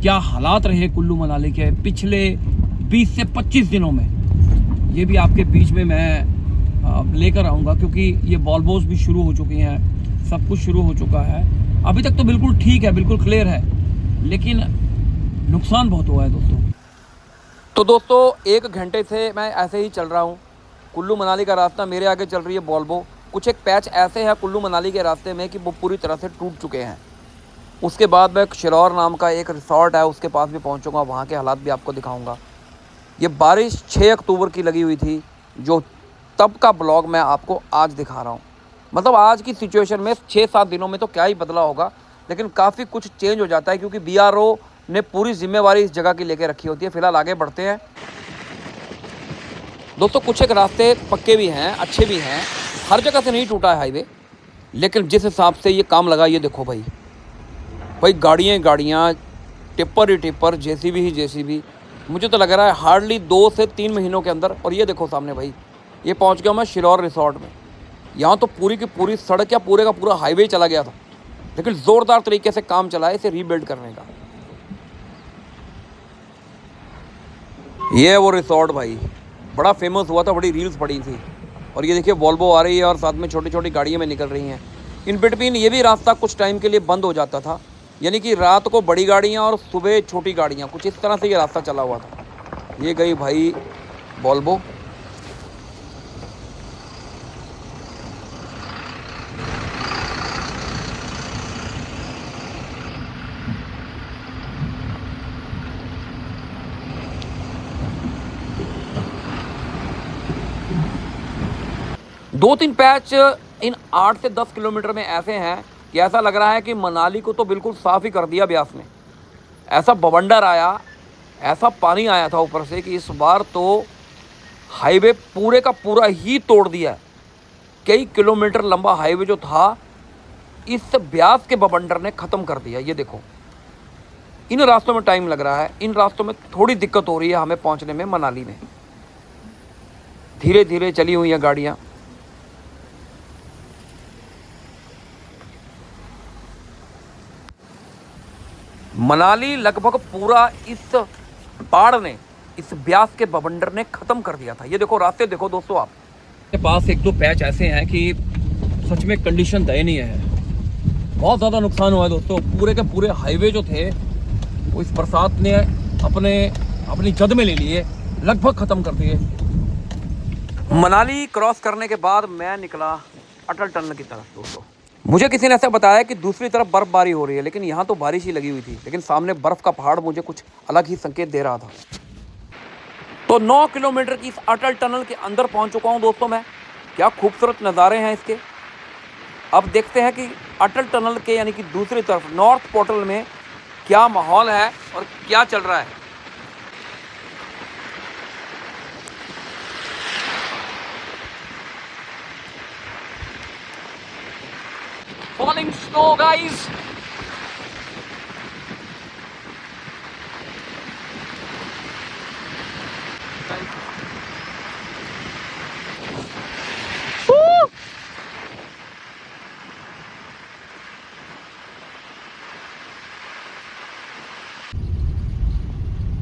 क्या हालात रहे कुल्लू मनाली के पिछले 20 से 25 दिनों में, ये भी आपके बीच में मैं लेकर आऊँगा, क्योंकि ये वॉल्वोस भी शुरू हो चुकी हैं, सब कुछ शुरू हो चुका है। अभी तक तो बिल्कुल ठीक है, बिल्कुल क्लियर है, लेकिन नुकसान बहुत हुआ है दोस्तों। तो दोस्तों 1 घंटे से मैं ऐसे ही चल रहा हूँ। कुल्लू मनाली का रास्ता, मेरे आगे चल रही है वॉल्वो। कुछ एक पैच ऐसे हैं कुल्लू मनाली के रास्ते में कि वो पूरी तरह से टूट चुके हैं। उसके बाद मैं शिलौर नाम का एक रिसॉर्ट है, उसके पास भी पहुंचूंगा, वहां के हालात भी आपको दिखाऊंगा। ये बारिश 6 अक्टूबर की लगी हुई थी, जो तब का ब्लॉग मैं आपको आज दिखा रहा हूं। मतलब आज की सिचुएशन में 6-7 दिनों में तो क्या ही बदला होगा, लेकिन काफ़ी कुछ चेंज हो जाता है, क्योंकि BRO ने पूरी जिम्मेवारी इस जगह की लेके रखी होती है। फिलहाल आगे बढ़ते हैं दोस्तों। कुछ एक रास्ते पक्के भी हैं, अच्छे भी हैं, हर जगह से नहीं टूटा है हाईवे, लेकिन जिस हिसाब से ये काम लगा, ये देखो भाई गाड़ियाँ ही गाड़ियाँ, टिप्पर ही टिप्पर, JCB ही JCB। मुझे तो लग रहा है हार्डली 2 से 3 महीनों के अंदर। और ये देखो सामने भाई, ये पहुंच गया मैं शिलौर रिसॉर्ट में। यहाँ तो पूरी की पूरी सड़क या पूरे का पूरा हाईवे चला गया था, लेकिन ज़ोरदार तरीके से काम चला है इसे रीबिल्ड करने का। ये है वो रिसॉर्ट भाई, बड़ा फेमस हुआ था, बड़ी रील्स पड़ी थी। और ये देखिए वॉल्वो आ रही है और साथ में छोटी छोटी गाड़ियाँ में निकल रही हैं। इन बिटवीन ये भी रास्ता कुछ टाइम के लिए बंद हो जाता था, यानी कि रात को बड़ी गाड़ियाँ और सुबह छोटी गाड़ियाँ, कुछ इस तरह से ये रास्ता चला हुआ था। ये गई भाई वॉल्वो। दो तीन पैच इन 8 से 10 किलोमीटर में ऐसे हैं कि ऐसा लग रहा है कि मनाली को तो बिल्कुल साफ़ ही कर दिया ब्यास ने। ऐसा बवंडर आया, ऐसा पानी आया था ऊपर से कि इस बार तो हाईवे पूरे का पूरा ही तोड़ दिया है। कई किलोमीटर लंबा हाईवे जो था, इस ब्यास के बवंडर ने ख़त्म कर दिया। ये देखो, इन रास्तों में टाइम लग रहा है, इन रास्तों में थोड़ी दिक्कत हो रही है हमें पहुंचने में मनाली में। धीरे धीरे चली हुई हैं गाड़ियाँ। मनाली लगभग पूरा इस बाढ़ ने, इस ब्यास के बवंडर ने ख़त्म कर दिया था। ये देखो रास्ते देखो दोस्तों, आप के पास 1-2 पैच ऐसे हैं कि सच में कंडीशन दयनीय है। बहुत ज़्यादा नुकसान हुआ है दोस्तों। पूरे के पूरे हाईवे जो थे वो इस बरसात ने अपनी जद में ले लिए, लगभग ख़त्म कर दिए। मनाली क्रॉस करने के बाद मैं निकला अटल टनल की तरफ दोस्तों। मुझे किसी ने ऐसा बताया कि दूसरी तरफ बर्फबारी हो रही है, लेकिन यहाँ तो बारिश ही लगी हुई थी, लेकिन सामने बर्फ़ का पहाड़ मुझे कुछ अलग ही संकेत दे रहा था। तो 9 किलोमीटर की इस अटल टनल के अंदर पहुँच चुका हूँ दोस्तों मैं। क्या खूबसूरत नज़ारे हैं इसके। अब देखते हैं कि अटल टनल के यानी कि दूसरी तरफ नॉर्थ पोर्टल में क्या माहौल है और क्या चल रहा है। Falling snow guys.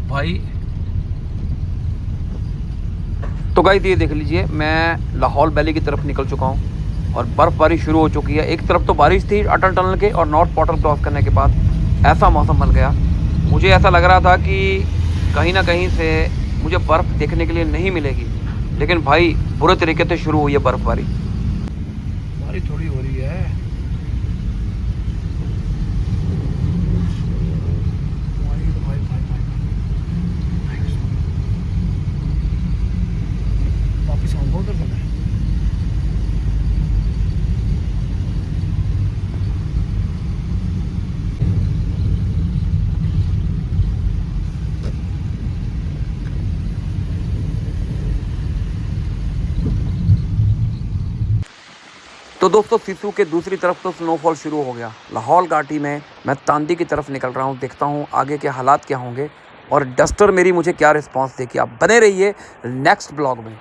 भाई तो गाइस ये देख लीजिए, मैं लाहौल वैली की तरफ निकल चुका हूँ और बर्फ़बारी शुरू हो चुकी है। एक तरफ तो बारिश थी अटल टनल के, और नॉर्थ पोर्टल क्रॉस करने के बाद ऐसा मौसम बन गया, मुझे ऐसा लग रहा था कि कहीं ना कहीं से मुझे बर्फ़ देखने के लिए नहीं मिलेगी। लेकिन भाई बुरे तरीके से शुरू हुई है बर्फ़बारी। बारिश थोड़ी हो रही है। वापिस आऊँगा उधर से। तो दोस्तों सिसु के दूसरी तरफ तो स्नोफॉल शुरू हो गया। लाहौल घाटी में मैं तांदी की तरफ निकल रहा हूँ, देखता हूँ आगे के हालात क्या होंगे और डस्टर मेरी मुझे क्या रिस्पांस देगी। आप बने रहिए नेक्स्ट ब्लॉग में।